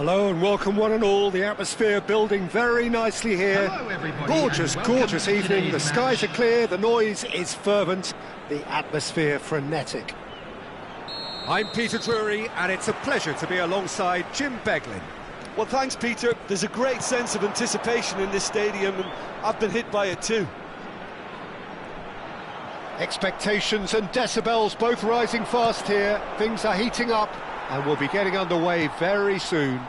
Hello and welcome one and all. The atmosphere building very nicely here. Hello everybody. Gorgeous, gorgeous evening. The skies are clear, the noise is fervent, the atmosphere frenetic. I'm Peter Drury and it's a pleasure to be alongside Jim Beglin. Well, thanks, Peter. There's a great sense of anticipation in this stadium, and I've been hit by it too. Expectations and decibels both rising fast here. Things are heating up and we'll be getting underway very soon.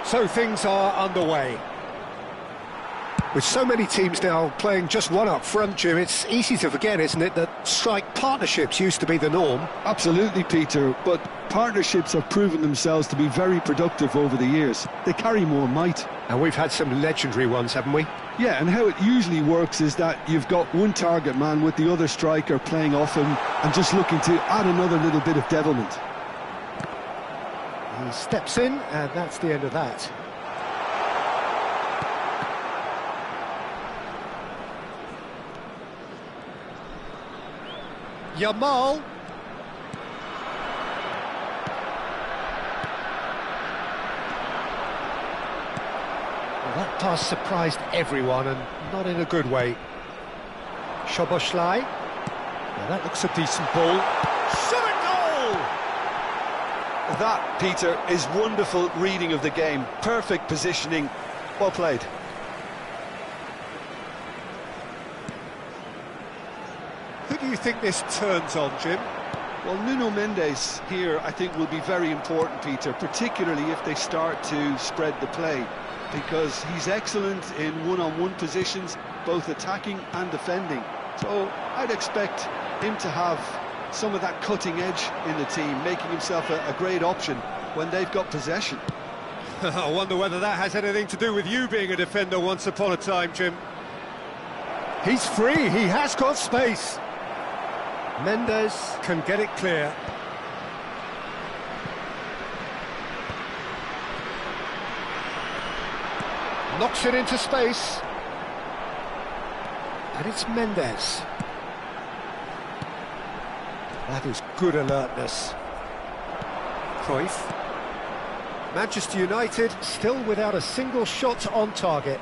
So things are underway. With so many teams now playing just one up front, Jim, it's easy to forget, isn't it, that strike partnerships used to be the norm? Absolutely, Peter, but partnerships have proven themselves to be very productive over the years. They carry more might. And we've had some legendary ones, haven't we? Yeah, and how it usually works is that you've got one target man with the other striker playing off him and just looking to add another little bit of devilment. He steps in, and that's the end of that. Yamal. Well, that pass surprised everyone, and not in a good way. Szoboszlai. Well, that looks a decent ball. Shot a goal! That, Peter, is wonderful reading of the game. Perfect positioning. Well played. Who do you think this turns on, Jim? Well, Nuno Mendes here, I think, will be very important, Peter, particularly if they start to spread the play, because he's excellent in one-on-one positions, both attacking and defending. So I'd expect him to have some of that cutting edge in the team, making himself a great option when they've got possession. I wonder whether that has anything to do with you being a defender once upon a time, Jim. He's free, he has got space. Mendes can get it clear. Knocks it into space. And it's Mendes. That is good alertness. Cruyff. Manchester United still without a single shot on target.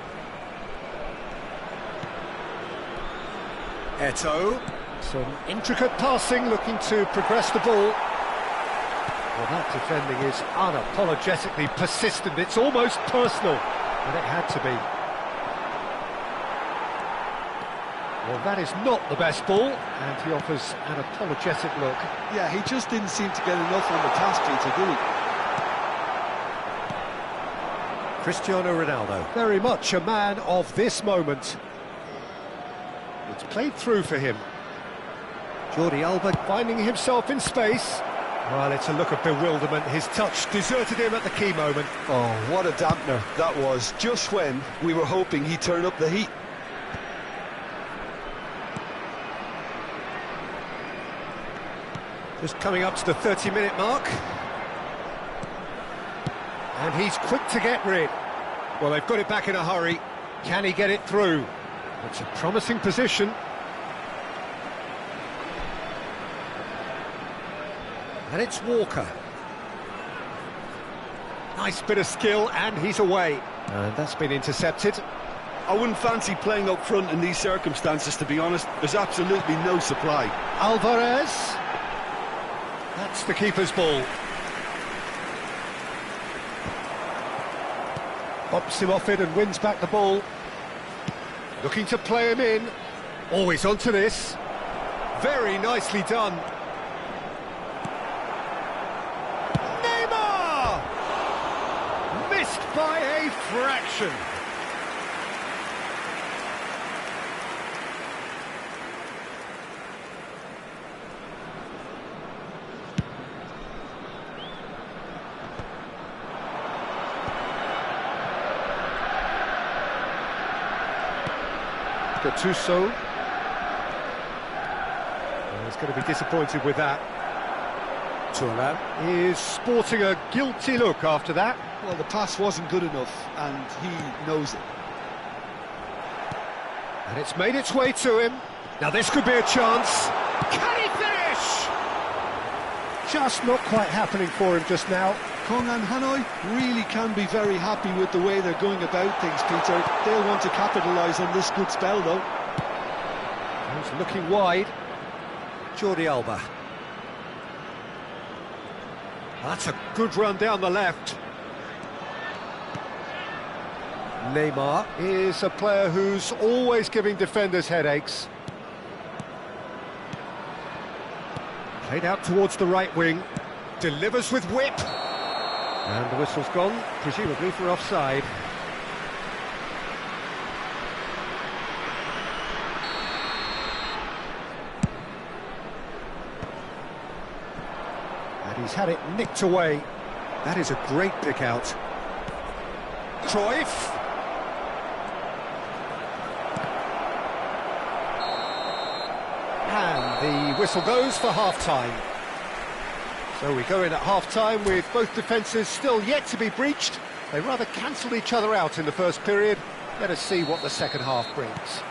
Eto'o. Some intricate passing, looking to progress the ball. Well, that defending is unapologetically persistent. It's almost personal, and it had to be. Well, that is not the best ball, and he offers an apologetic look. Yeah, he just didn't seem to get enough on the task, Peter, did he? Cristiano Ronaldo, very much a man of this moment. It's played through for him. Jordi Alba finding himself in space. Well, it's a look of bewilderment. His touch deserted him at the key moment. Oh, what a dampener that was, just when we were hoping he'd turn up the heat. Just coming up to the 30-minute mark. And he's quick to get rid. Well, they've got it back in a hurry. Can he get it through? It's a promising position. And it's Walker. Nice bit of skill, and he's away. And that's been intercepted. I wouldn't fancy playing up front in these circumstances, to be honest. There's absolutely no supply. Alvarez. That's the keeper's ball. Bops him off it and wins back the ball. Looking to play him in. Always onto this. Very nicely done. Missed by a fraction. Gattuso. Well, he's going to be disappointed with that. Thuram is sporting a guilty look after that. Well, the pass wasn't good enough, and he knows it. And it's made its way to him. Now this could be a chance. Can he finish? Just not quite happening for him just now. Kong and Hanoi really can be very happy with the way they're going about things, Peter. They'll want to capitalise on this good spell, though. He's looking wide. Jordi Alba. That's a good run down the left. Neymar is a player who's always giving defenders headaches. Played out towards the right wing. Delivers with whip. And the whistle's gone, presumably for offside. And he's had it nicked away. That is a great pick out. Cruyff. And the whistle goes for half-time. So we go in at half-time with both defences still yet to be breached. They rather cancelled each other out in the first period. Let us see what the second half brings.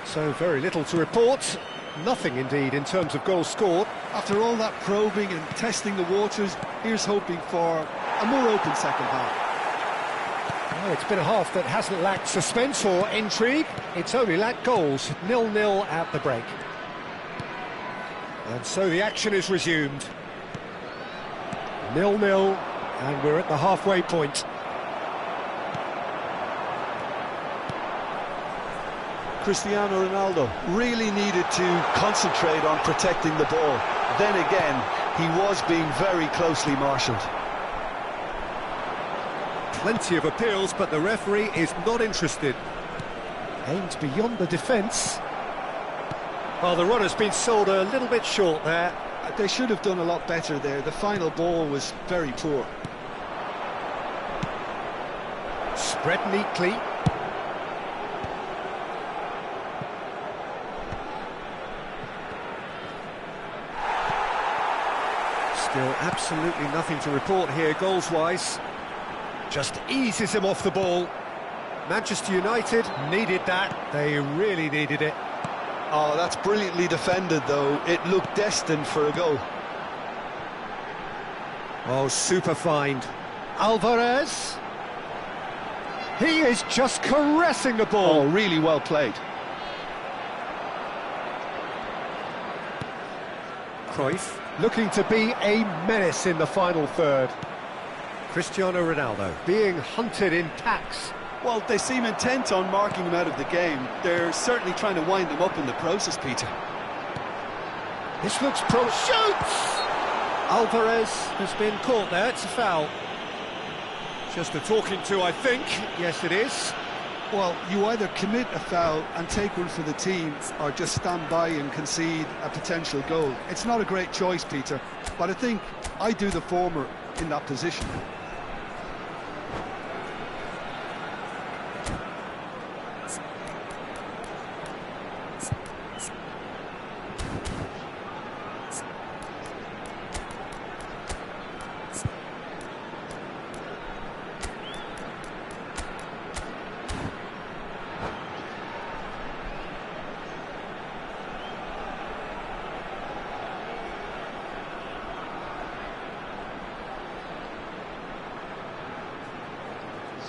So very little to report. Nothing indeed in terms of goals scored. After all that probing and testing the waters, here's hoping for a more open second half. Well, it's been a half that hasn't lacked suspense or intrigue. It's only lacked goals. 0-0 at the break. And so the action is resumed. 0-0, and we're at the halfway point. Cristiano Ronaldo really needed to concentrate on protecting the ball. Then again, he was being very closely marshalled. Plenty of appeals, but the referee is not interested. Aimed beyond the defence. Well, the runner's been sold a little bit short there. They should have done a lot better there. The final ball was very poor. Spread neatly. Still absolutely nothing to report here goals-wise. Just eases him off the ball. Manchester United needed that. They really needed it. Oh, that's brilliantly defended, though. It looked destined for a goal. Oh, super find. Alvarez. He is just caressing the ball. Oh, really well played. Cruyff looking to be a menace in the final third. Cristiano Ronaldo being hunted in packs. Well, they seem intent on marking him out of the game. They're certainly trying to wind him up in the process, Peter. This looks shoots! Alvarez has been caught there, it's a foul. Just a talking to, I think. Yes, it is. Well, you either commit a foul and take one for the team, or just stand by and concede a potential goal. It's not a great choice, Peter, but I think I do the former in that position.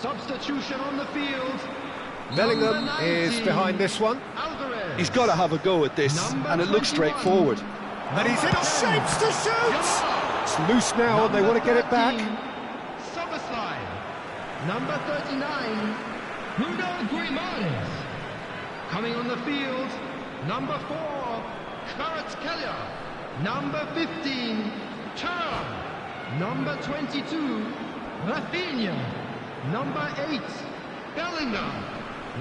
Substitution on the field. Bellingham is behind this one. Alvarez. He's got to have a go at this, and it looks straightforward. And he's in shapes to shoot! It's loose now and they want to get it back. Soboslai. Number 39, Bruno Grimaldi. Coming on the field, number 4, Kvaratskhelia. Number 15, Thuram. Number 22, Rafinha. Number 8, Bellingham.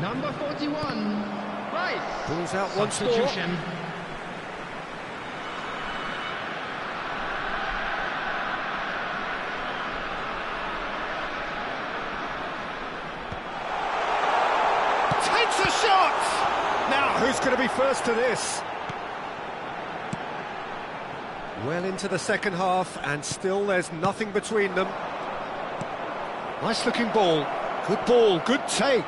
Number 41, Rice. Pulls out once more. Substitution. Takes a shot! Now, who's going to be first to this? Well into the second half, and still there's nothing between them. Nice looking ball, good take.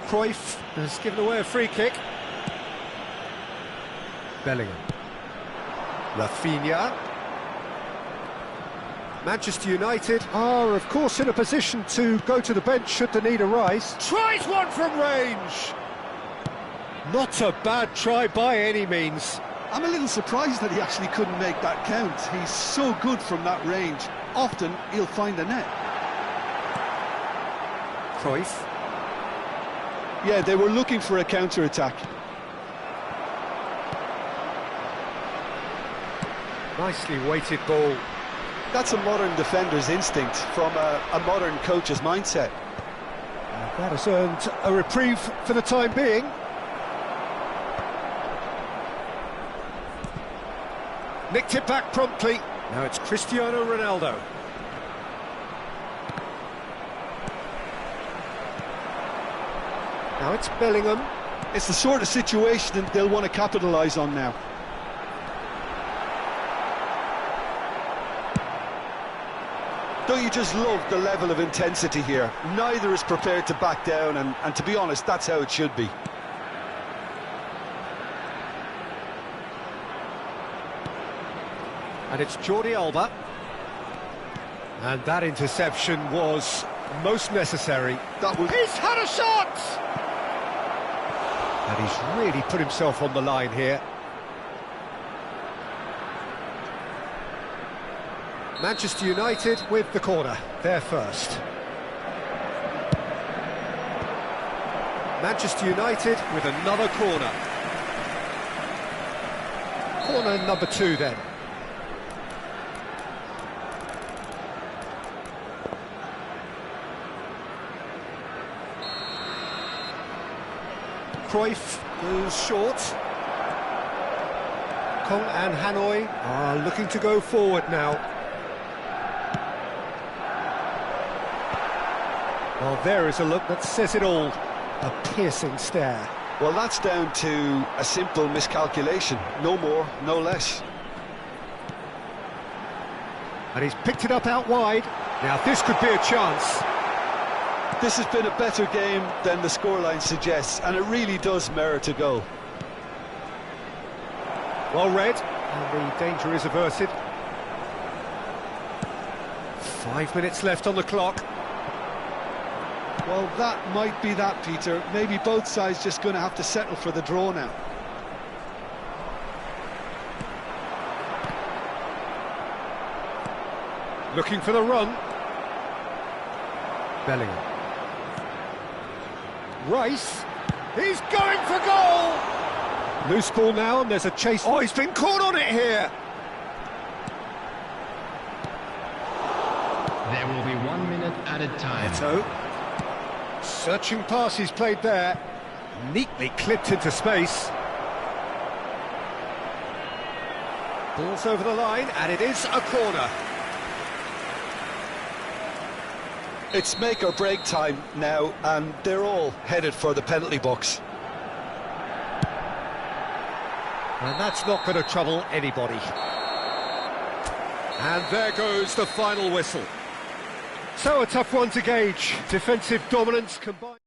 Cruyff has given away a free kick. Bellingham. Rafinha. Manchester United are, of course, in a position to go to the bench should the need arise. Tries one from range! Not a bad try by any means. I'm a little surprised that he actually couldn't make that count. He's so good from that range. Often, he'll find the net. Cruyff. Yeah, they were looking for a counter-attack. Nicely weighted ball. That's a modern defender's instinct from a modern coach's mindset. And that has earned a reprieve for the time being. Nicked it back promptly. Now it's Cristiano Ronaldo. Now it's Bellingham. It's the sort of situation that they'll want to capitalise on now. Don't you just love the level of intensity here? Neither is prepared to back down, and to be honest, that's how it should be. And it's Jordi Alba. And that interception was most necessary. He's had a shot! And he's really put himself on the line here. Manchester United with the corner, they're first. Manchester United with another corner. Corner number 2 then. Cruyff goes short. Kong and Hanoi are looking to go forward now. Well, there is a look that says it all. A piercing stare. Well, that's down to a simple miscalculation. No more, no less. And he's picked it up out wide. Now, this could be a chance. This has been a better game than the scoreline suggests, and it really does merit a goal. Well read, and the danger is averted. 5 minutes left on the clock. Well, that might be that, Peter. Maybe both sides just going to have to settle for the draw now. Looking for the run. Bellingham. Rice. He's going for goal! Loose ball now, and there's a chase. Oh, he's been caught on it here! There will be 1 minute added time. Neto. Searching pass he's played there. Neatly clipped into space. Ball's over the line, and it is a corner. It's make or break time now, and they're all headed for the penalty box. And that's not going to trouble anybody. And there goes the final whistle. So a tough one to gauge. Defensive dominance combined.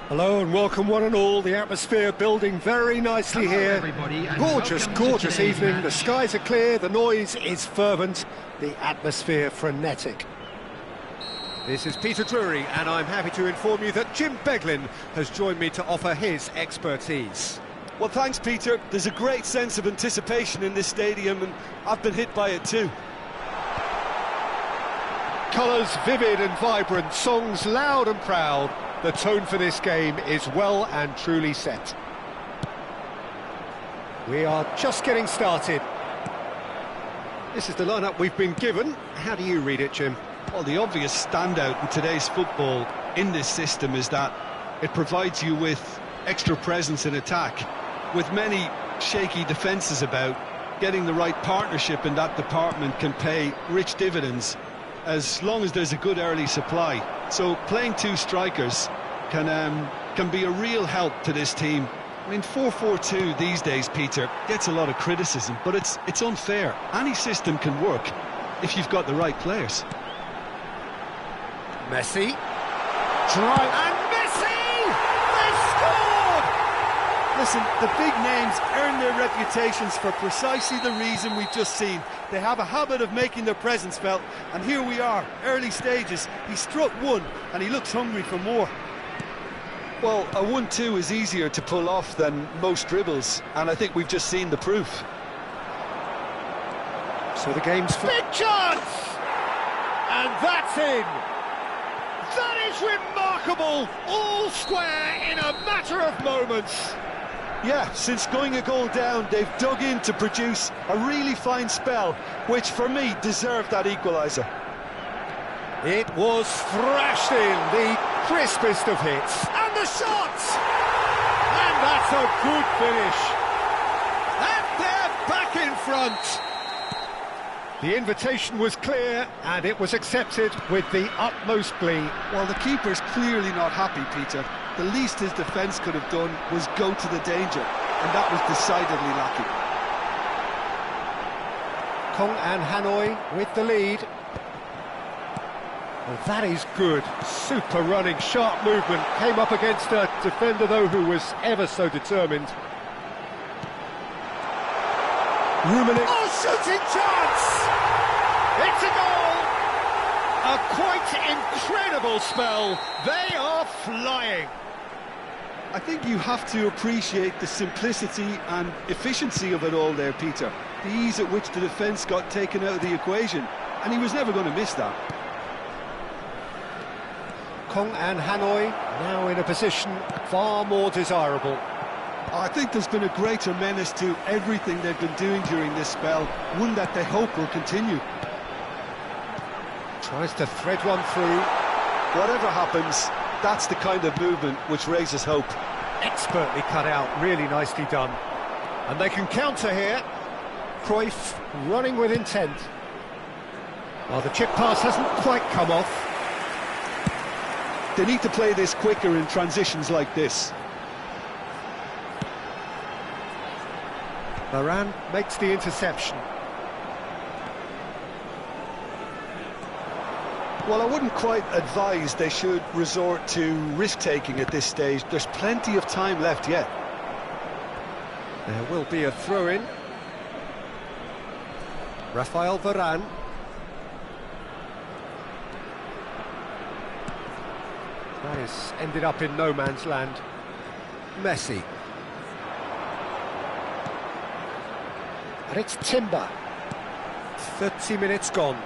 Hello and welcome one and all. The atmosphere building very nicely here. Everybody, and Gorgeous, welcome to gorgeous today's evening. The match. skies are clear, the noise is fervent, the atmosphere frenetic. This is Peter Drury, and I'm happy to inform you that Jim Beglin has joined me to offer his expertise. Well, thanks, Peter. There's a great sense of anticipation in this stadium, and I've been hit by it too. Colours vivid and vibrant, songs loud and proud. The tone for this game is well and truly set. We are just getting started. This is the lineup we've been given. How do you read it, Jim? Well, the obvious standout in today's football in this system is that it provides you with extra presence in attack. With many shaky defences about, getting the right partnership in that department can pay rich dividends, as long as there's a good early supply. So playing two strikers can be a real help to this team. I mean, 4-4-2 these days, Peter, gets a lot of criticism, but it's unfair. Any system can work if you've got the right players. Messi. Drive. And Messi! They scored! Listen, the big names earn their reputations for precisely the reason we've just seen. They have a habit of making their presence felt, and here we are, early stages. He struck one, and he looks hungry for more. Well, a 1-2 is easier to pull off than most dribbles, and I think we've just seen the proof. So the game's for... Big chance! And that's in! That is remarkable! All square in a matter of moments! Yeah, since going a goal down, they've dug in to produce a really fine spell, which for me deserved that equaliser. It was thrashed in, the crispest of hits. And the shot! And that's a good finish. And they're back in front. The invitation was clear, and it was accepted with the utmost glee. Well, the keeper's clearly not happy, Peter. The least his defence could have done was go to the danger, and that was decidedly lacking. Kong and Hanoi with the lead. Well, that is good. Super running, sharp movement. Came up against a defender, though, who was ever so determined. Ruminik. Oh, shooting chance! It's a goal! A quite incredible spell. They are flying. I think you have to appreciate the simplicity and efficiency of it all there, Peter. The ease at which the defence got taken out of the equation, and he was never going to miss that. Kong and Hanoi now in a position far more desirable. I think there's been a greater menace to everything they've been doing during this spell, one that they hope will continue. Tries to thread one through. Whatever happens, that's the kind of movement which raises hope. Expertly cut out, really nicely done. And they can counter here. Cruyff running with intent. Well, the chip pass hasn't quite come off. They need to play this quicker in transitions like this. Varane makes the interception. Well, I wouldn't quite advise they should resort to risk-taking at this stage. There's plenty of time left yet. There will be a throw-in. Rafael Varane. That has ended up in no man's land. Messi. And it's Timber. 30 minutes gone.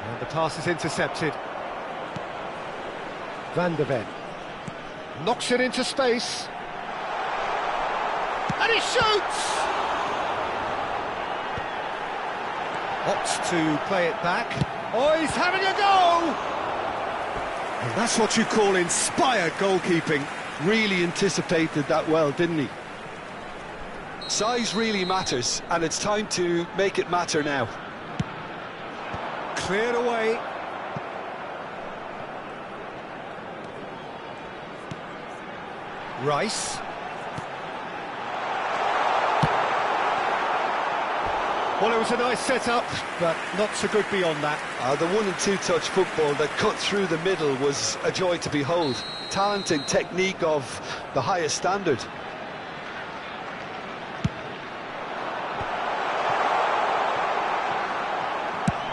And the pass is intercepted. Van de Ven. Knocks it into space. And he shoots! Opts to play it back. Oh, he's having a go! And that's what you call inspired goalkeeping. Really anticipated that well, didn't he? Size really matters, and it's time to make it matter now. Cleared away. Rice. Well, it was a nice setup, but not so good beyond that. The 1- and 2-touch football that cut through the middle was a joy to behold. Talent and technique of the highest standard.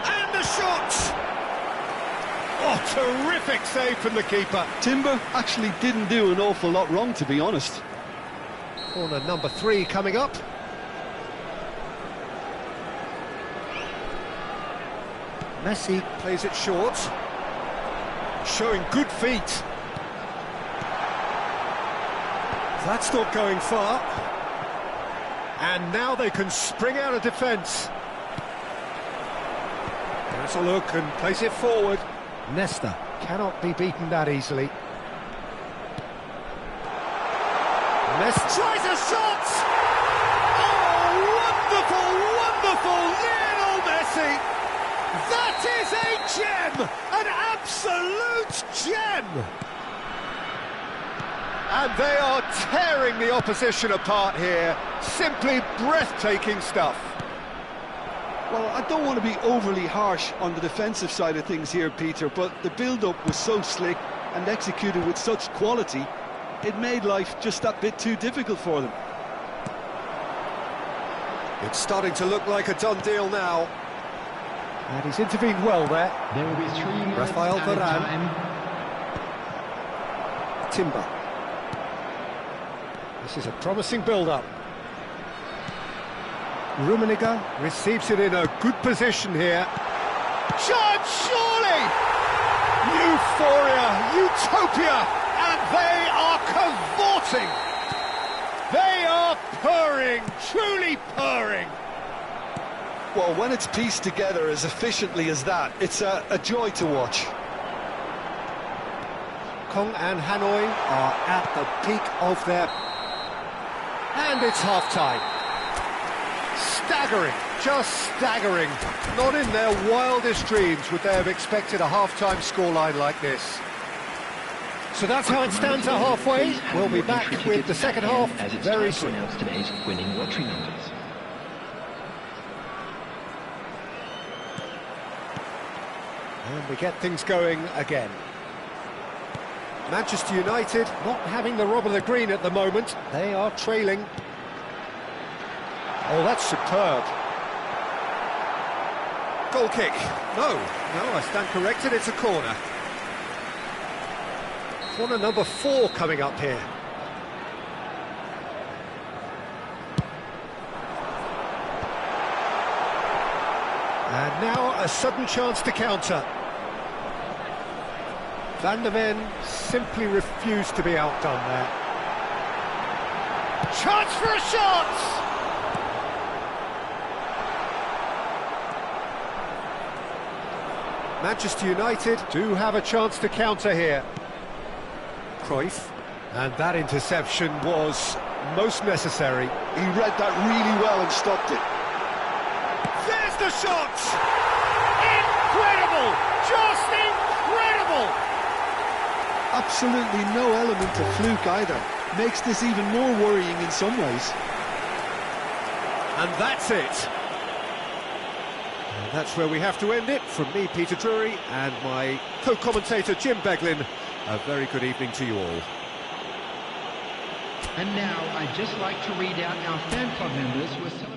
And the shot! Oh, terrific save from the keeper. Timber actually didn't do an awful lot wrong, to be honest. Corner number 3 coming up. Messi plays it short, showing good feet. That's not going far. And now they can spring out of defence. Has a look and plays it forward. Nesta cannot be beaten that easily. Nesta tries a shot! Oh, wonderful, wonderful Lionel Messi! That is a gem! An absolute gem! And they are tearing the opposition apart here. Simply breathtaking stuff. Well, I don't want to be overly harsh on the defensive side of things here, Peter, but the build-up was so slick and executed with such quality, it made life just that bit too difficult for them. It's starting to look like a done deal now. And he's intervened well there. There will be 3 minutes Rafael added Varane. time. Timber. This is a promising build-up. Rummenigge receives it in a good position here. Chance, surely! Euphoria, utopia, and they are cavorting. They are purring, truly purring. Well, when it's pieced together as efficiently as that, it's a joy to watch. Kong and Hanoi are at the peak of their... And it's half-time. Staggering, just staggering. Not in their wildest dreams would they have expected a half-time scoreline like this. So that's how it stands at halfway. We'll be back with the second half very soon. Today's winning lottery numbers. And we get things going again. Manchester United not having the rub of the green at the moment. They are trailing. Oh, that's superb. Goal kick. No, I stand corrected, it's a corner. Corner number 4 coming up here. And now a sudden chance to counter. Van de Ven simply refused to be outdone there. Chance for a shot! Manchester United do have a chance to counter here. Cruyff, and that interception was most necessary. He read that really well and stopped it. There's the shot! Incredible! Just incredible! Absolutely no element of fluke either. Makes this even more worrying in some ways. And that's it. And that's where we have to end it. From me, Peter Drury, and my co-commentator, Jim Beglin. A very good evening to you all. And now I'd just like to read out our fan club members who are celebrating.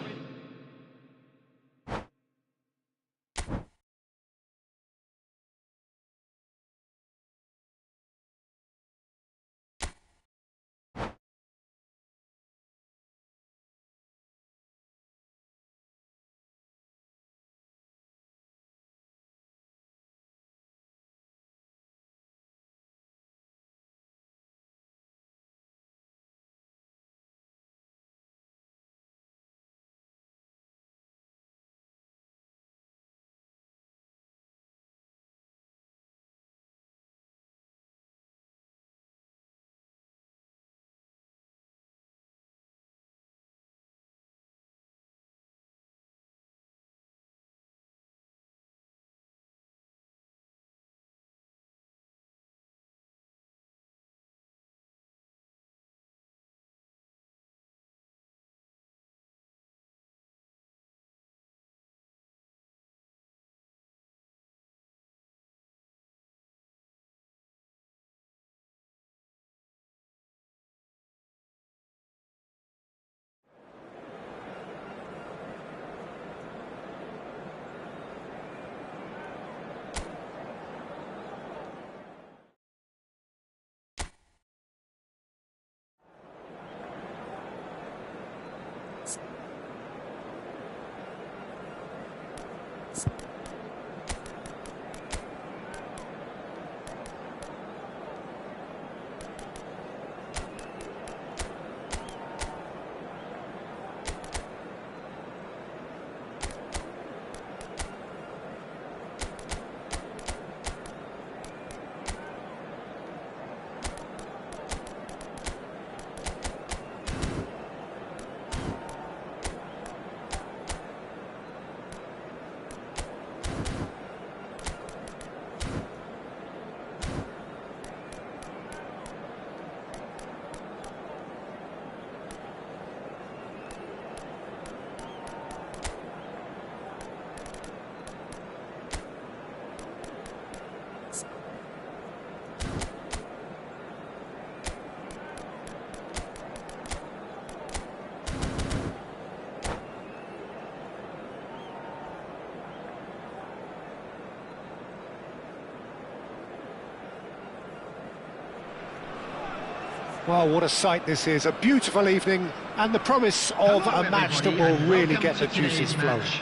Well, what a sight this is. A beautiful evening and the promise of Hello, a match that everybody, will and really welcome get to the juices today's flowing. match.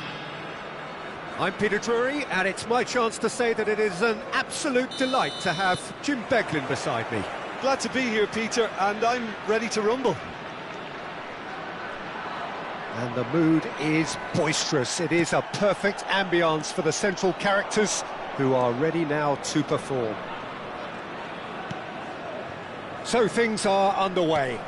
I'm Peter Drury, and it's my chance to say that it is an absolute delight to have Jim Beglin beside me. Glad to be here, Peter, and I'm ready to rumble. And the mood is boisterous. It is a perfect ambience for the central characters who are ready now to perform. So things are underway.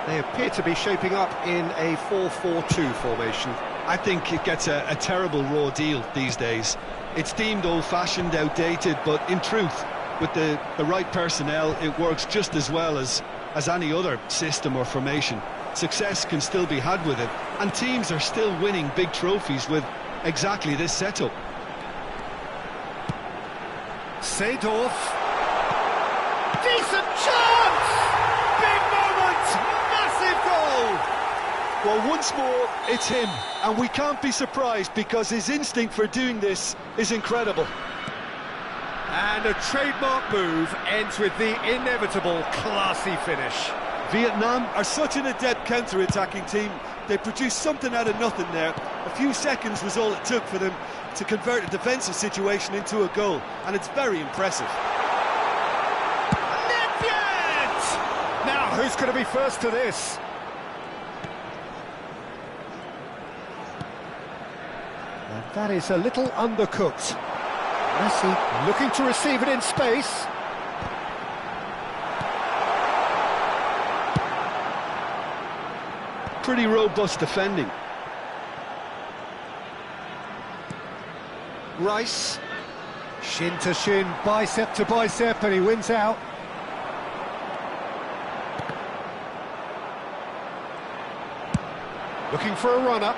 They appear to be shaping up in a 4-4-2 formation. I think it gets a terrible raw deal these days. It's deemed old-fashioned, outdated, but in truth, with the right personnel, it works just as well as any other system or formation. Success can still be had with it, and teams are still winning big trophies with exactly this setup. Seedorf. Decent chance! Big moment! Massive goal! Well, once more, it's him, and we can't be surprised because his instinct for doing this is incredible. And a trademark move ends with the inevitable classy finish. Vietnam are such an adept counter-attacking team. They produced something out of nothing there. A few seconds was all it took for them to convert a defensive situation into a goal, and it's very impressive. Now, who's going to be first to this? And that is a little undercooked. Messi looking to receive it in space. Pretty robust defending. Rice, shin to shin, bicep to bicep, and he wins out. Looking for a runner.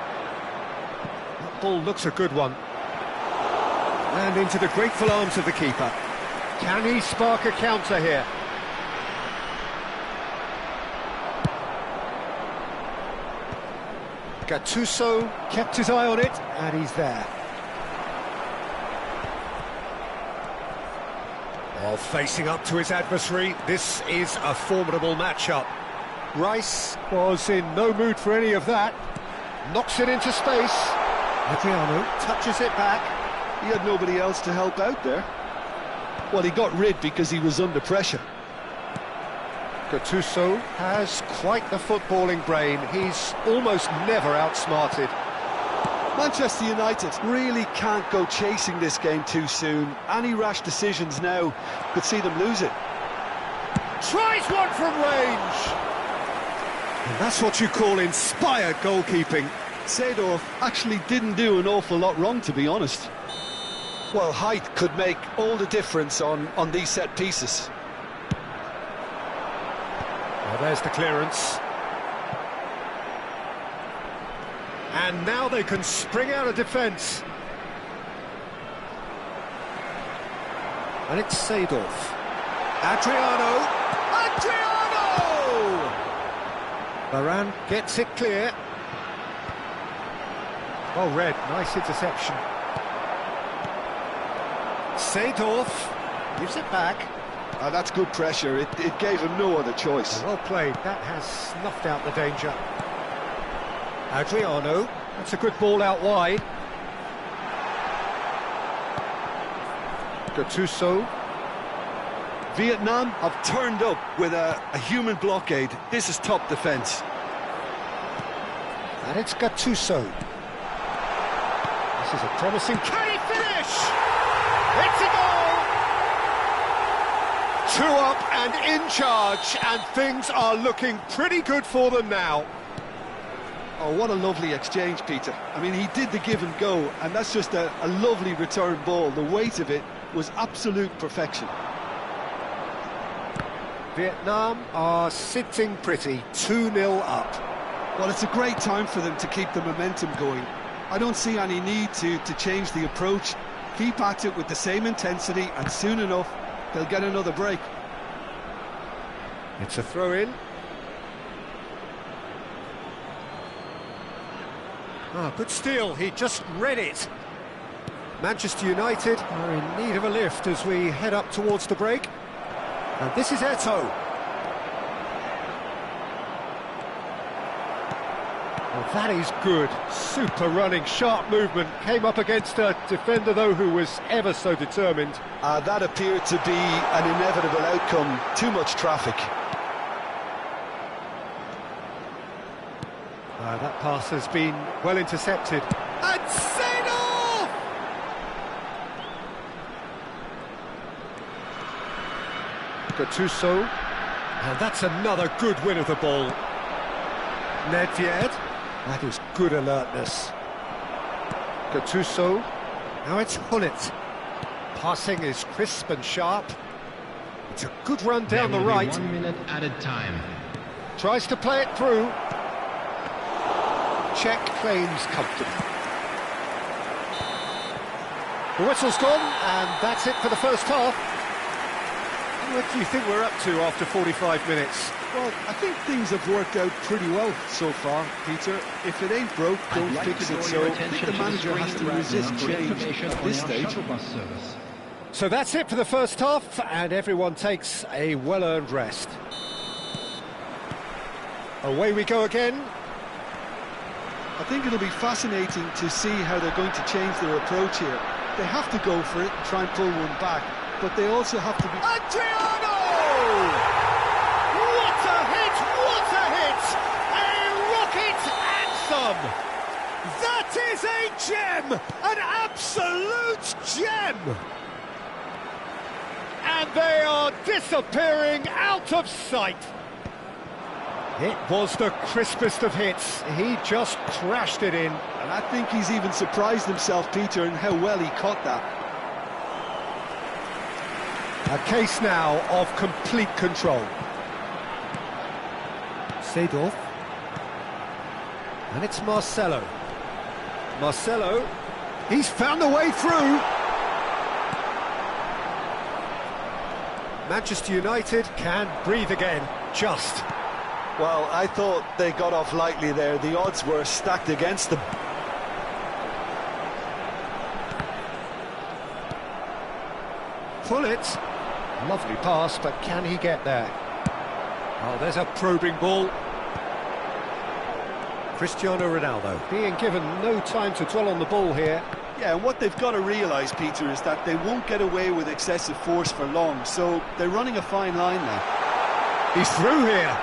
That ball looks a good one. And into the grateful arms of the keeper. Can he spark a counter here? Gattuso kept his eye on it, and he's there. While facing up to his adversary, this is a formidable matchup. Rice was in no mood for any of that. Knocks it into space. Adriano touches it back. He had nobody else to help out there. Well, he got rid because he was under pressure. Gattuso has quite the footballing brain. He's almost never outsmarted. Manchester United really can't go chasing this game too soon. Any rash decisions now could see them lose it. Tries one from range! And that's what you call inspired goalkeeping. Seedorf actually didn't do an awful lot wrong, to be honest. Well, height could make all the difference on these set pieces. Well, there's the clearance. And now they can spring out of defence. And it's Seedorf. Adriano! Varane gets it clear. Oh, Red, nice interception. Seedorf gives it back. That's good pressure. It gave him no other choice. Well played. That has snuffed out the danger. Adriano, that's a good ball out wide. Gattuso. Vietnam have turned up with a human blockade. This is top defence. And it's Gattuso. This is a promising... Can he finish? It's a goal! 2 up and in charge, and things are looking pretty good for them now. Oh, what a lovely exchange, Peter. I mean, he did the give and go, and that's just a lovely return ball. The weight of it was absolute perfection. Vietnam are sitting pretty, 2-0 up. Well, it's a great time for them to keep the momentum going. I don't see any need to change the approach. Keep at it with the same intensity, and soon enough, they'll get another break. It's a throw-in. Ah, good steal, he just read it. Manchester United are in need of a lift as we head up towards the break. And this is Eto'o. Well, that is good. Super running, sharp movement. Came up against a defender, though, who was ever so determined. That appeared to be an inevitable outcome. Too much traffic. That pass has been well intercepted. And Seedorf! Gattuso. And that's another good win of the ball. Nedved. That is good alertness. Gattuso. Now it's Hullet. Passing is crisp and sharp. It's a good run down the right. 1 minute added time. Tries to play it through. Check claims comfortably. The whistle's gone, and that's it for the first half. What do you think we're up to after 45 minutes? Well, I think things have worked out pretty well so far, Peter. If it ain't broke, don't fix it. So I think the manager has to resist change at this stage. So that's it for the first half, and everyone takes a well-earned rest. Away we go again. I think it'll be fascinating to see how they're going to change their approach here. They have to go for it and try and pull one back, but they also have to be... Adriano! What a hit! What a hit! A rocket anthem! That is a gem! An absolute gem! And they are disappearing out of sight. It was the crispest of hits. He just crashed it in. And I think he's even surprised himself, Peter, in how well he caught that. A case now of complete control. Seedorf. And it's Marcelo. Marcelo, he's found a way through. Manchester United can breathe again, just. Well, I thought they got off lightly there. The odds were stacked against them. Pull it. Lovely pass, but can he get there? Oh, there's a probing ball. Cristiano Ronaldo being given no time to dwell on the ball here. Yeah, and what they've got to realise, Peter, is that they won't get away with excessive force for long, so they're running a fine line now. He's through here.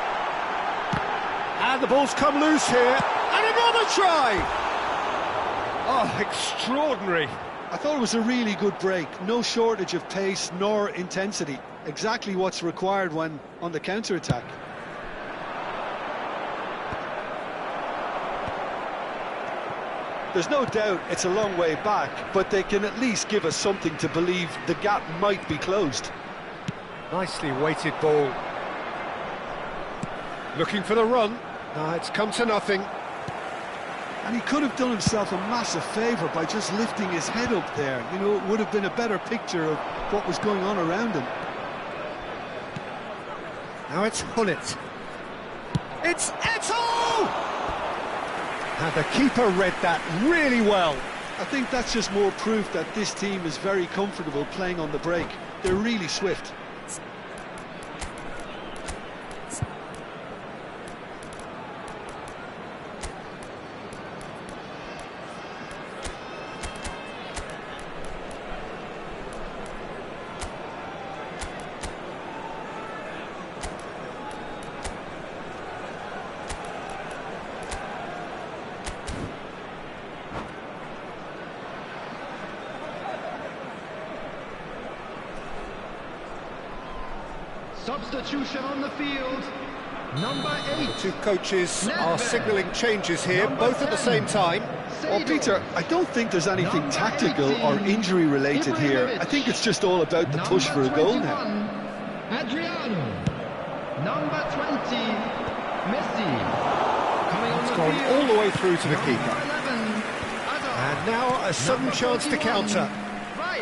And the ball's come loose here. And another try! Oh, extraordinary. I thought it was a really good break. No shortage of pace nor intensity. Exactly what's required when on the counter-attack. There's no doubt it's a long way back, but they can at least give us something to believe the gap might be closed. Nicely weighted ball. Looking for the run. It's come to nothing. And he could have done himself a massive favour by just lifting his head up there. You know, it would have been a better picture of what was going on around him. Now it's Hullet. It's Eto'o! And the keeper read that really well. I think that's just more proof that this team is very comfortable playing on the break. They're really swift. Substitution on the field. Number 8. Two coaches are signalling changes here, both at the same time. Well, Peter, I don't think there's anything tactical or injury related here. I think it's just all about the push for a goal now. Adriano. Number 20, Messi. Coming on It's the gone field. all the way through to the keeper. 11, And now a sudden chance to counter. Rice.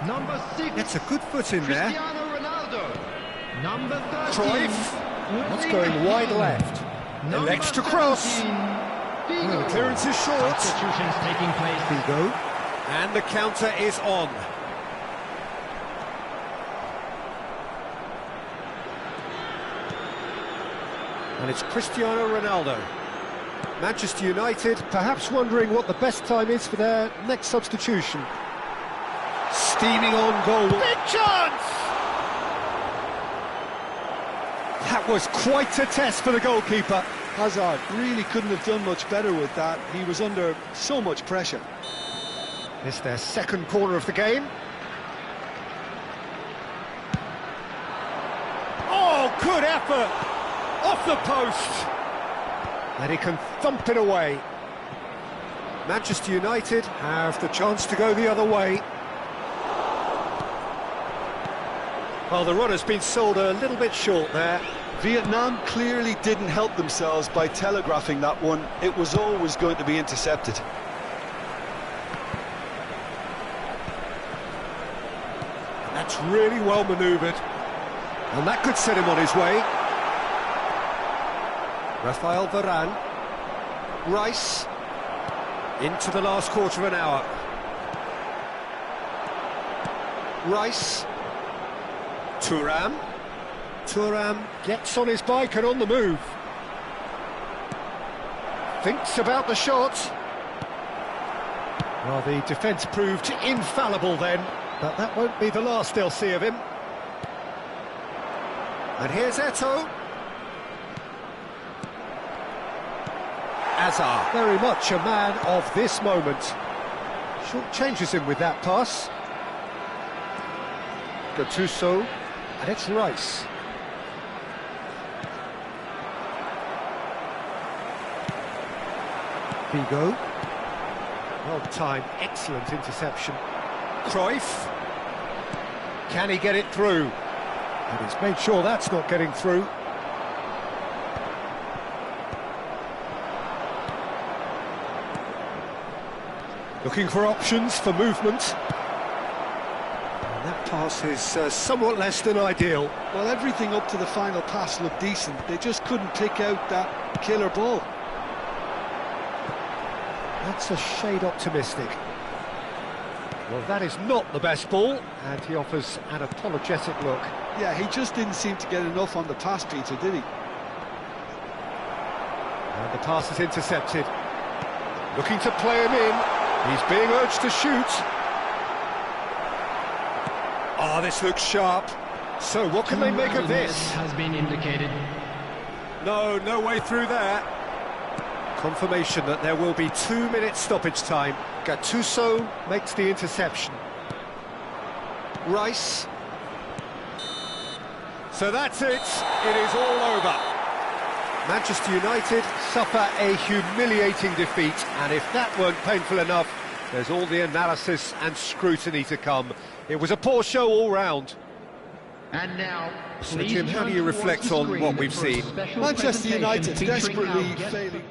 Number 6. Gets a good foot in there. Cristiano Ronaldo. Number 13. Cruyff. What's going wide left? Elects to cross. Well, the clearance is short. Substitutions taking place. Figo. And the counter is on. And it's Cristiano Ronaldo. Manchester United perhaps wondering what the best time is for their next substitution. Steaming on goal. Big chance! That was quite a test for the goalkeeper. Hazard really couldn't have done much better with that. He was under so much pressure. It's their second corner of the game. Oh, good effort! Off the post! And he can thump it away. Manchester United have the chance to go the other way. Well, the run has been sold a little bit short there. Vietnam clearly didn't help themselves by telegraphing that one. It was always going to be intercepted. That's really well manoeuvred. And that could set him on his way. Rafael Varane. Rice. Into the last quarter of an hour. Rice. Thuram. Thuram gets on his bike and on the move. Thinks about the shot. Well, the defence proved infallible then, but that won't be the last they'll see of him. And here's Eto'o. Hazard, very much a man of this moment. Short changes him with that pass. Gattuso, and it's Rice. Figo. Well timed, excellent interception. Cruyff. Can he get it through? And he's made sure that's not getting through. Looking for options for movement. And that pass is somewhat less than ideal. Well, everything up to the final pass looked decent. They just couldn't pick out that killer ball. That's a shade optimistic. Well, that is not the best ball, and he offers an apologetic look. Yeah, he just didn't seem to get enough on the pass, Peter, did he? And the pass is intercepted. Looking to play him in. He's being urged to shoot. Ah, this looks sharp. So what can they make of this? Has been indicated. No way through there. Confirmation that there will be 2 minutes stoppage time. Gattuso makes the interception. Rice. So that's it. It is all over. Manchester United suffer a humiliating defeat, and if that weren't painful enough, there's all the analysis and scrutiny to come. It was a poor show all round. And now, So Jim, how do you reflect on what we've seen? Manchester United desperately failing.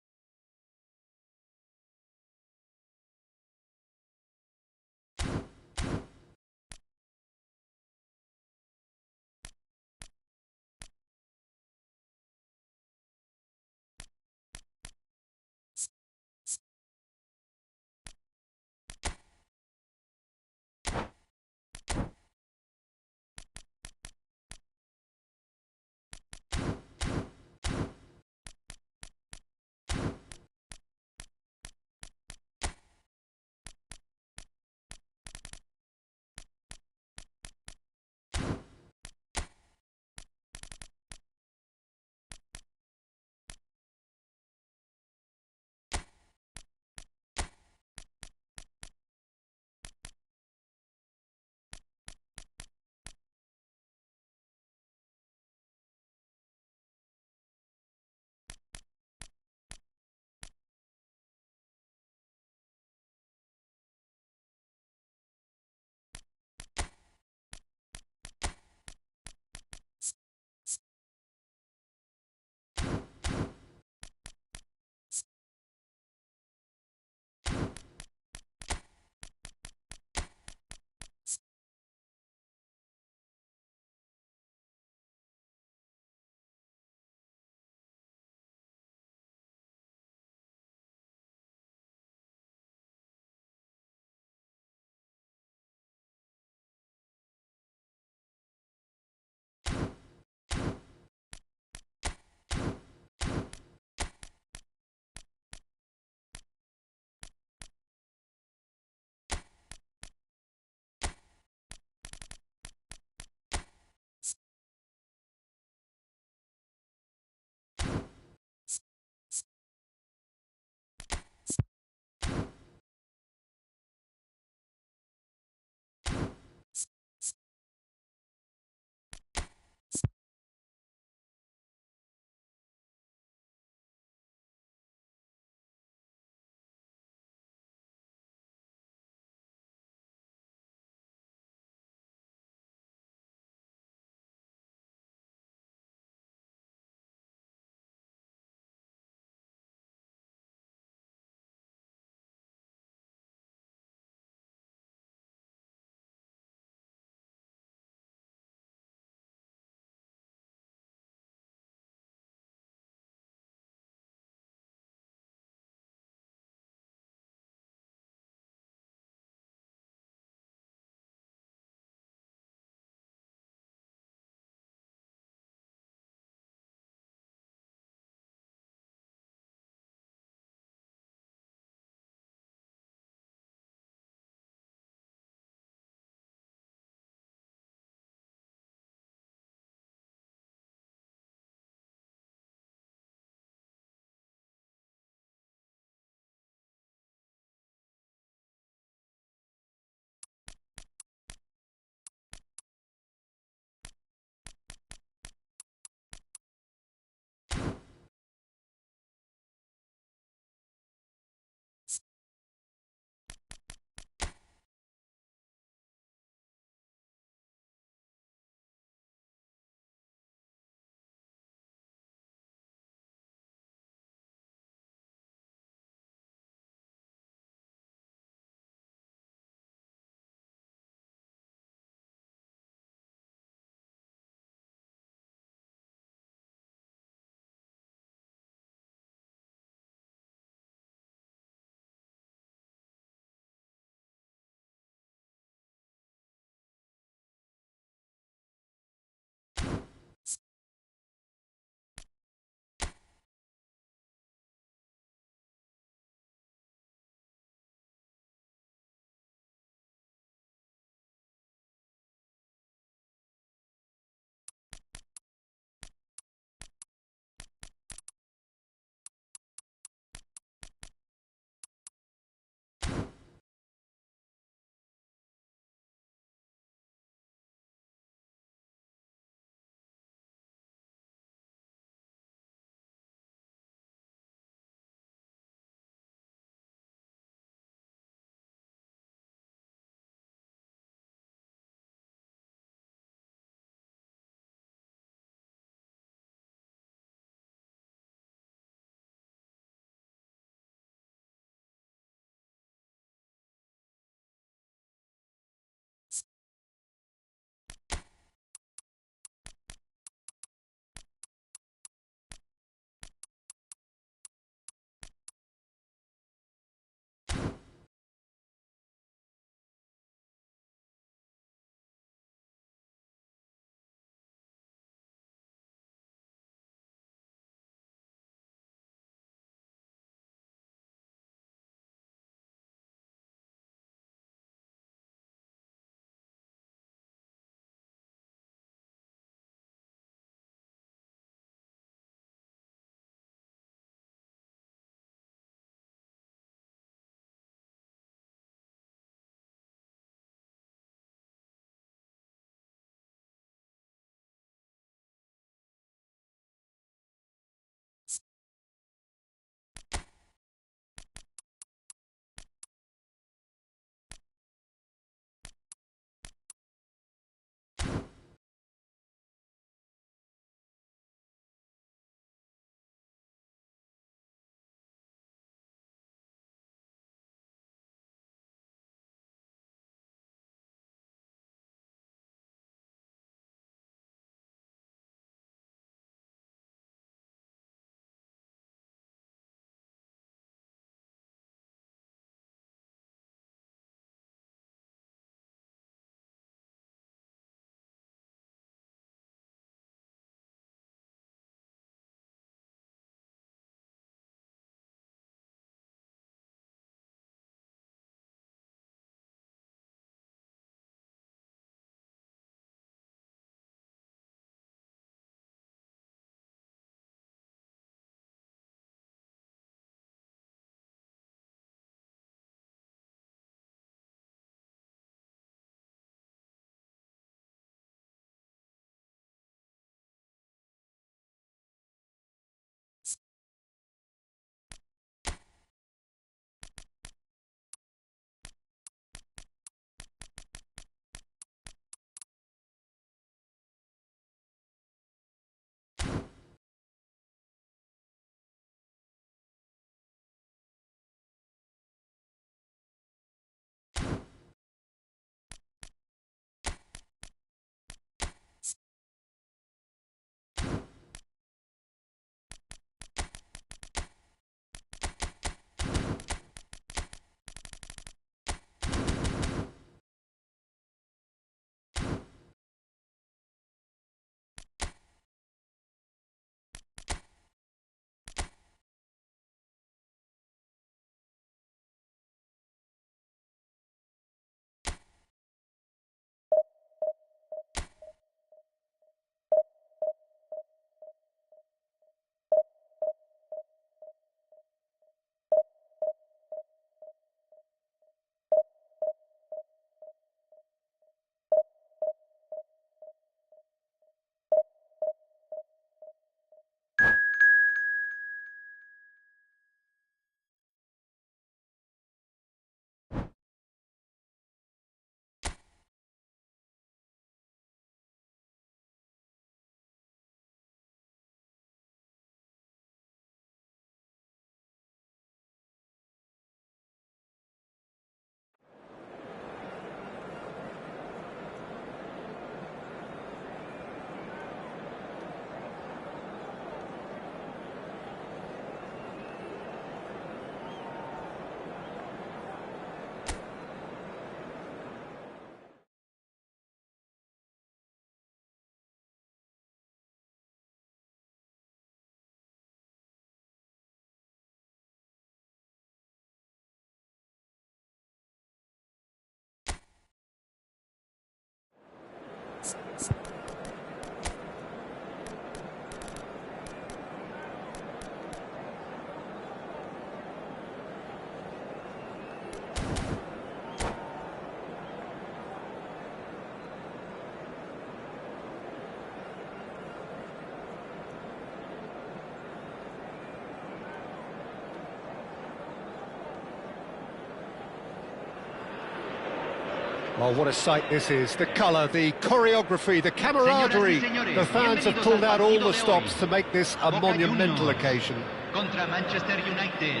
Well, what a sight this is. The colour, the choreography, the camaraderie. The fans have pulled out all the stops to make this a monumental occasion. Contra Manchester United.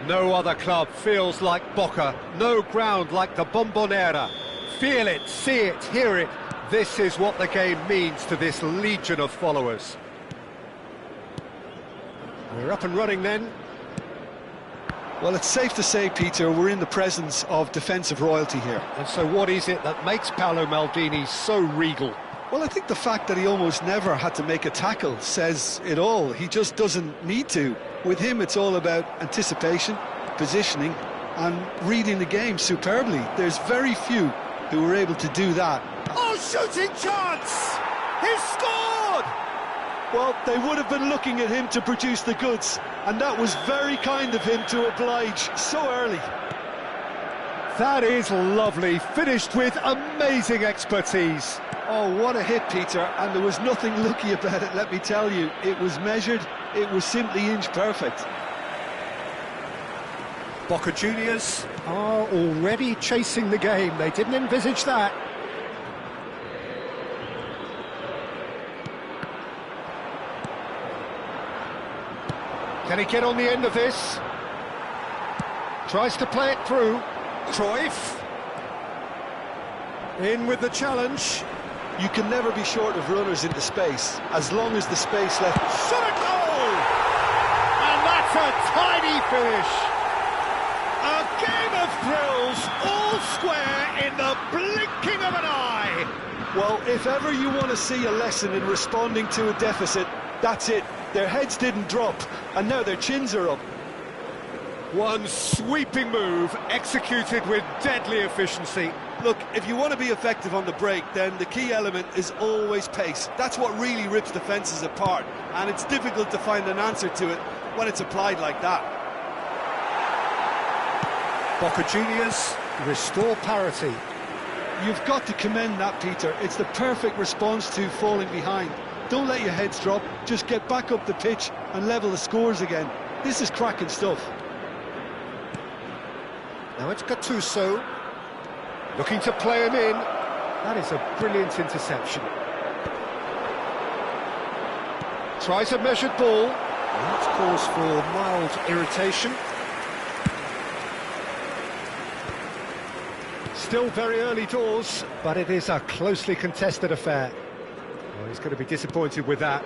No other club feels like Boca, no ground like the Bombonera. Feel it, see it, hear it. This is what the game means to this legion of followers. We're up and running then. Well, it's safe to say, Peter, we're in the presence of defensive royalty here. And so what is it that makes Paolo Maldini so regal? Well, I think the fact that he almost never had to make a tackle says it all. He just doesn't need to. With him, it's all about anticipation, positioning, and reading the game superbly. There's very few who were able to do that. Oh, shooting chance! He's scored! Well, they would have been looking at him to produce the goods, and that was very kind of him to oblige so early. That is lovely, finished with amazing expertise. Oh, what a hit, Peter, and there was nothing lucky about it, let me tell you. It was measured, it was simply inch perfect. Boca Juniors are already chasing the game, they didn't envisage that. Can he get on the end of this? Tries to play it through. Cruyff. In with the challenge. You can never be short of runners into space, as long as the space left... Shot a goal! And that's a tidy finish. A game of thrills, all square in the blinking of an eye. Well, if ever you want to see a lesson in responding to a deficit, that's it. Their heads didn't drop, and now their chins are up. One sweeping move, executed with deadly efficiency. Look, if you want to be effective on the break, then the key element is always pace. That's what really rips defences apart, and it's difficult to find an answer to it when it's applied like that. Boca Juniors restore parity. You've got to commend that, Peter. It's the perfect response to falling behind. Don't let your heads drop, just get back up the pitch and level the scores again. This is cracking stuff. Now it's Gattuso, looking to play him in. That is a brilliant interception. Tries a measured ball. That's cause for mild irritation. Still very early doors, but it is a closely contested affair. Well, he's going to be disappointed with that.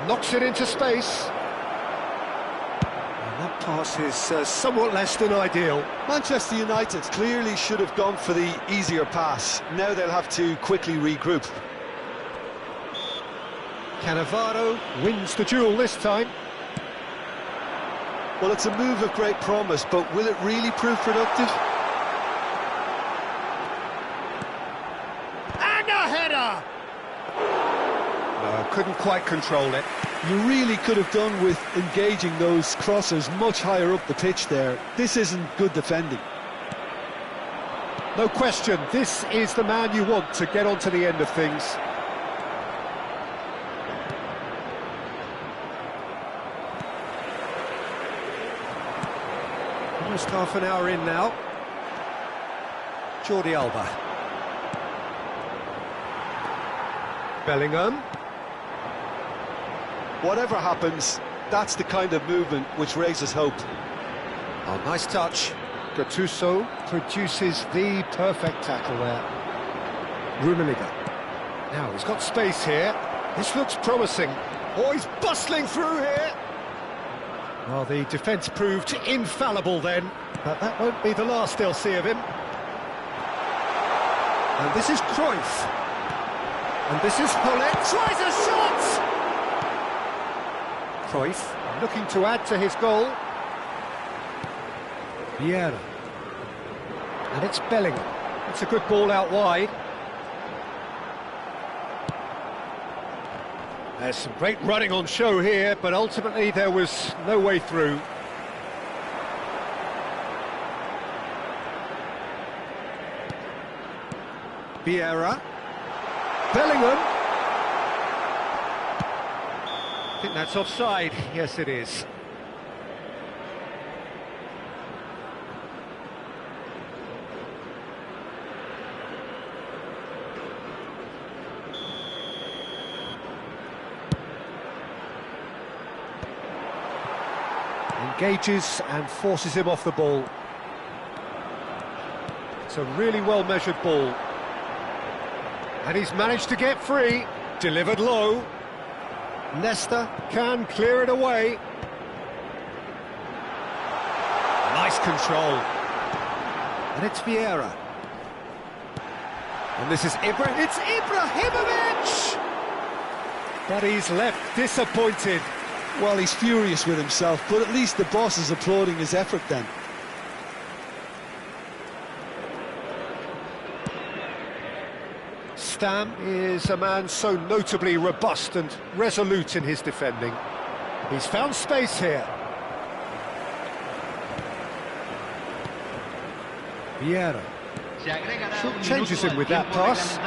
Knocks it into space. And that pass is somewhat less than ideal. Manchester United clearly should have gone for the easier pass. Now they'll have to quickly regroup. Cannavaro wins the duel this time. Well, it's a move of great promise, but will it really prove productive? And a header! No, couldn't quite control it. You really could have done with engaging those crossers much higher up the pitch there. This isn't good defending. No question, this is the man you want to get onto the end of things. Almost half an hour in now. Jordi Alba. Bellingham. Whatever happens, that's the kind of movement which raises hope. Oh, nice touch. Gattuso produces the perfect tackle there. Rummenigge. Now, he's got space here. This looks promising. Oh, he's bustling through here. Well, the defence proved infallible then, but that won't be the last they'll see of him. And this is Cruyff. And this is Polet. Tries a shot! Cruyff looking to add to his goal. Vieira. And it's Bellingham. It's a good ball out wide. There's some great running on show here, but ultimately there was no way through. Vieira. Bellingham. I think that's offside. Yes, it is. Engages and forces him off the ball. It's a really well-measured ball. And he's managed to get free. Delivered low. Nesta can clear it away. Nice control. And it's Vieira. And this is It's Ibrahimovic! But he's left disappointed. Well, he's furious with himself, but at least the boss is applauding his effort then. Stam is a man so notably robust and resolute in his defending. He's found space here. Vieira. Changes him with that pass.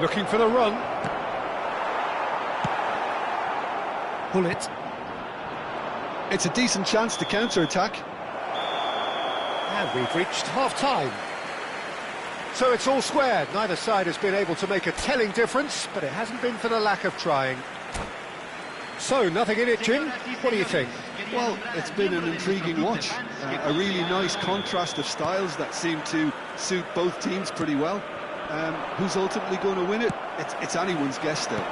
Looking for the run. Pull it. It's a decent chance to counter-attack. And we've reached half-time. So it's all squared. Neither side has been able to make a telling difference, but it hasn't been for the lack of trying. So, nothing in it, Jim. What do you think? Well, it's been an intriguing watch. A really nice contrast of styles that seem to suit both teams pretty well. Who's ultimately going to win it? It's anyone's guess still.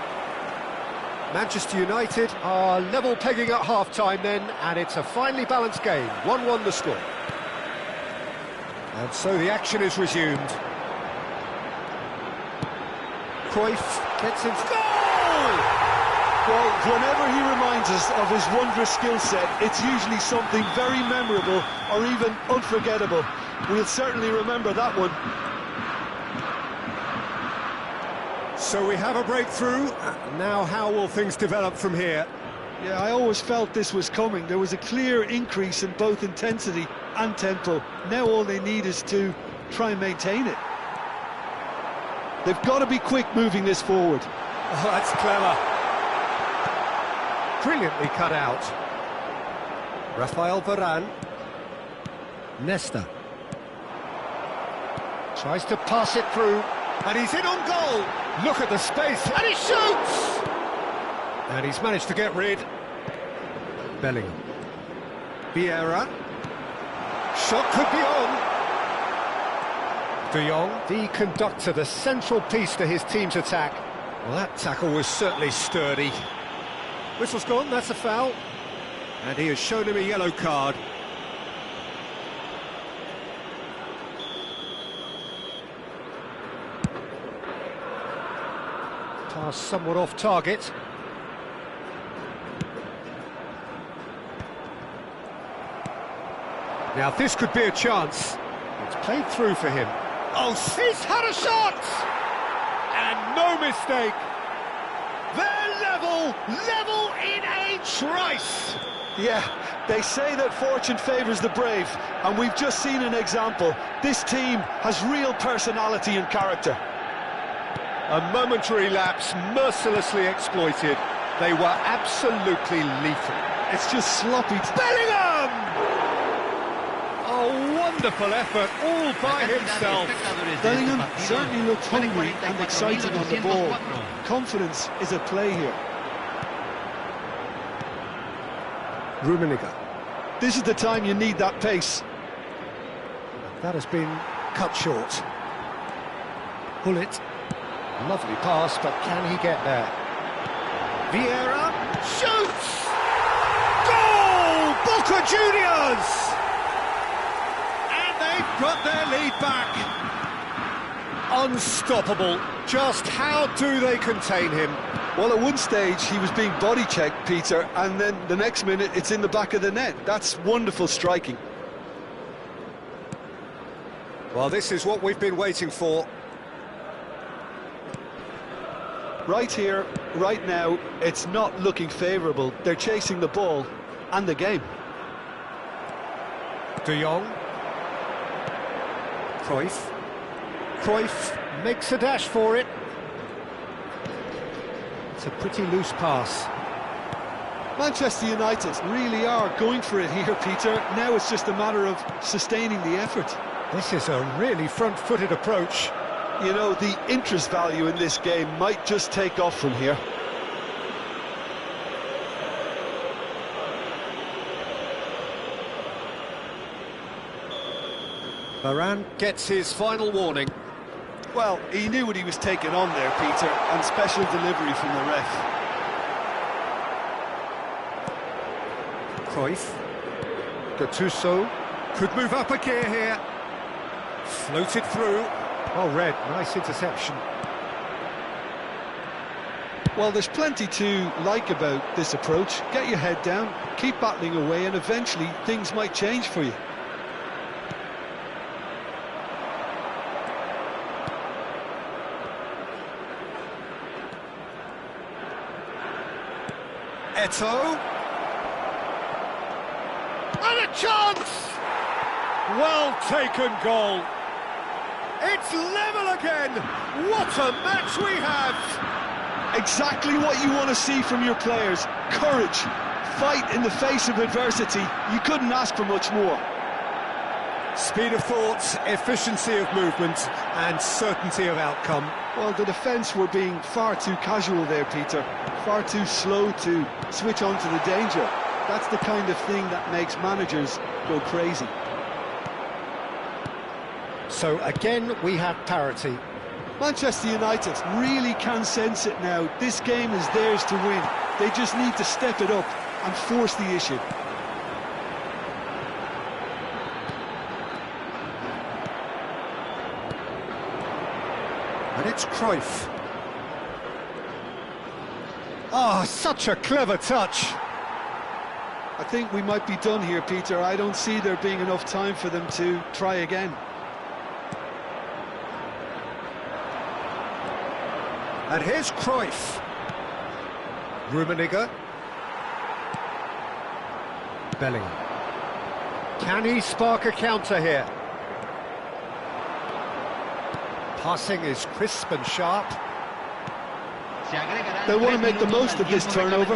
Manchester United are level pegging at half-time then, and it's a finely balanced game. 1-1 the score. And so the action is resumed. Cruyff gets in. Goal! Well, whenever he reminds us of his wondrous skill set, it's usually something very memorable or even unforgettable. We'll certainly remember that one. So we have a breakthrough. Now how will things develop from here? Yeah, I always felt this was coming. There was a clear increase in both intensity and tempo. Now all they need is to try and maintain it. They've got to be quick moving this forward. Oh, that's clever. Brilliantly cut out. Rafael Varane. Nesta. Tries to pass it through. And he's in on goal. Look at the space. And he shoots! And he's managed to get rid. Bellingham. Vieira. Shot could be on. De Jong, the conductor, the central piece to his team's attack. Well, that tackle was certainly sturdy. Whistle's gone, that's a foul. And he has shown him a yellow card. Pass somewhat off target. Now this could be a chance. It's played through for him. Oh, he's had a shot! And no mistake. They're level in a trice. Yeah, they say that fortune favours the brave, and we've just seen an example. This team has real personality and character. A momentary lapse mercilessly exploited. They were absolutely lethal. It's just sloppy. Bellingham! A wonderful effort all by himself. Bellingham certainly looked hungry and excited on the ball. Confidence is at play here. Rummenigge. This is the time you need that pace. That has been cut short. Pull it. Lovely pass, but can he get there? Vieira shoots! Goal! Boca Juniors! And they've got their lead back. Unstoppable. Just how do they contain him? Well, at one stage he was being body-checked, Peter, and then the next minute it's in the back of the net. That's wonderful striking. Well, this is what we've been waiting for. Right here, right now, it's not looking favourable. They're chasing the ball and the game. De Jong. Cruyff. Cruyff makes a dash for it. It's a pretty loose pass. Manchester United really are going for it here, Peter. Now it's just a matter of sustaining the effort. This is a really front-footed approach. You know, the interest value in this game might just take off from here. Varane gets his final warning. Well, he knew what he was taking on there, Peter, and special delivery from the ref. Cruyff. Gattuso could move up a gear here. Floated through. Oh, Red, nice interception. Well, there's plenty to like about this approach. Get your head down, keep battling away, and eventually things might change for you. Eto'o. And a chance! Well taken goal. It's level again. What a match we have! Exactly what you want to see from your players. Courage, fight in the face of adversity. You couldn't ask for much more. Speed of thought, efficiency of movement, and certainty of outcome. Well, the defence were being far too casual there, Peter. Far too slow to switch on to the danger. That's the kind of thing that makes managers go crazy. So again, we have parity. Manchester United really can sense it now. This game is theirs to win. They just need to step it up and force the issue. And it's Cruyff. Oh, such a clever touch. I think we might be done here, Peter. I don't see there being enough time for them to try again. And here's Cruyff. Rummenigge. Bellingham. Can he spark a counter here? Passing is crisp and sharp. They want to make the most of this turnover.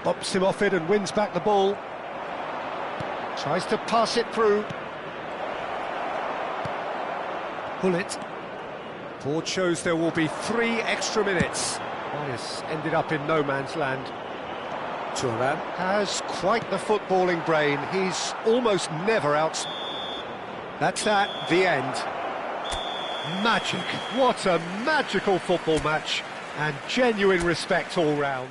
Bops him off it and wins back the ball. Tries to pass it through. Bullet. Board shows there will be 3 extra minutes. Bias ended up in no man's land. Thuram has quite the footballing brain. He's almost never out. That's that, the end. Magic. What a magical football match. And genuine respect all round.